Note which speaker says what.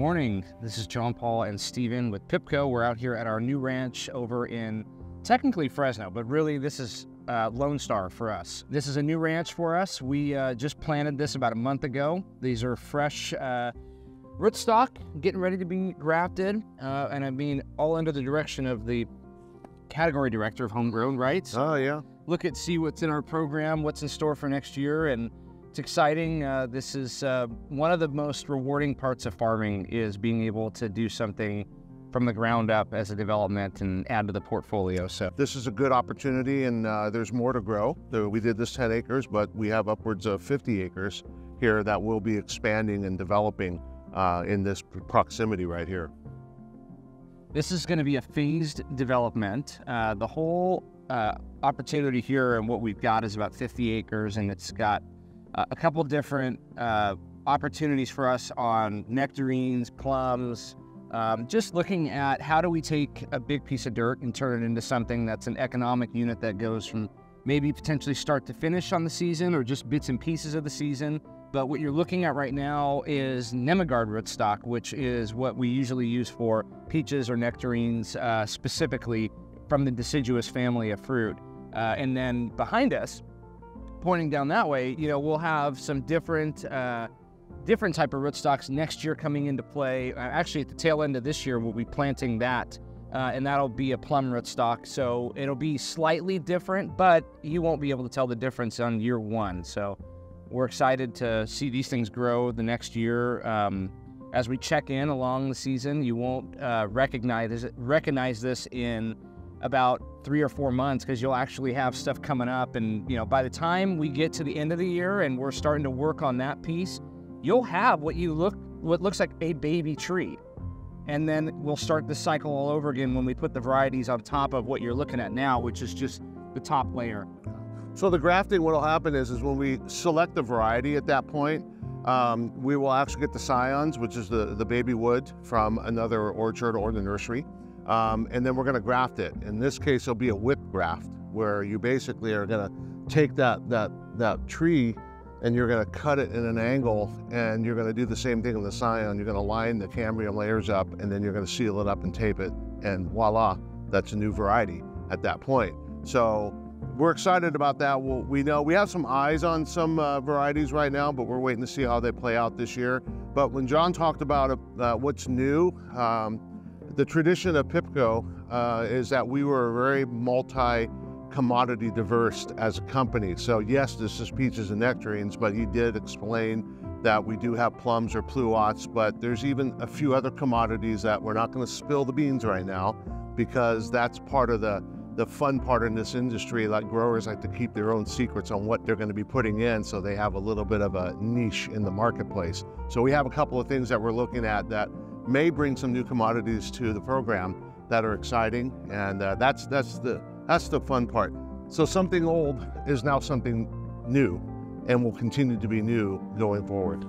Speaker 1: morning. This is John Paul and Steven with Pipco. We're out here at our new ranch over in technically Fresno, but really this is Lone Star for us. This is a new ranch for us. We just planted this about a month ago. These are fresh rootstock, getting ready to be grafted, and I mean all under the direction of the category director of Homegrown, right?
Speaker 2: Oh, yeah.
Speaker 1: See what's in our program, what's in store for next year, and it's exciting. This is one of the most rewarding parts of farming is being able to do something from the ground up as a development and add to the portfolio. So
Speaker 2: this is a good opportunity, and there's more to grow. We did this 10 acres, but we have upwards of 50 acres here that we'll be expanding and developing in this proximity right here.
Speaker 1: This is going to be a phased development. The whole opportunity here and what we've got is about 50 acres, and it's got a couple different opportunities for us on nectarines, plums, just looking at how do we take a big piece of dirt and turn it into something that's an economic unit that goes from maybe potentially start to finish on the season or just bits and pieces of the season. But what you're looking at right now is Nemegard rootstock, which is what we usually use for peaches or nectarines, specifically from the deciduous family of fruit. And then behind us, pointing down that way, we'll have some different type of rootstocks next year coming into play. Actually, at the tail end of this year, we'll be planting that, and that'll be a plum rootstock. So it'll be slightly different, but you won't be able to tell the difference on year one. So we're excited to see these things grow the next year. As we check in along the season, you won't recognize this in about 3 or 4 months because you'll actually have stuff coming up. And by the time we get to the end of the year and we're starting to work on that piece, you'll have what looks like a baby tree. And then we'll start the cycle all over again when we put the varieties on top of what you're looking at now, which is just the top layer.
Speaker 2: So the grafting, what'll happen is when we select the variety at that point, we will actually get the scions, which is the baby wood from another orchard or the nursery. And then we're going to graft it. In this case, it'll be a whip graft, where you basically are going to take that tree and you're going to cut it in an angle, and you're going to do the same thing with the scion. You're going to line the Cambrium layers up, and then you're going to seal it up and tape it, and voila, that's a new variety at that point. So we're excited about that. We know we have some eyes on some varieties right now, but we're waiting to see how they play out this year. But when John talked about what's new, the tradition of Pipco is that we were very multi-commodity diverse as a company. So yes, this is peaches and nectarines, but he did explain that we do have plums or pluots, but there's even a few other commodities that we're not going to spill the beans right now, because that's part of the fun part in this industry. Like, growers like to keep their own secrets on what they're going to be putting in, so they have a little bit of a niche in the marketplace. So we have a couple of things that we're looking at that may bring some new commodities to the program that are exciting, and that's the fun part. So something old is now something new, and will continue to be new going forward.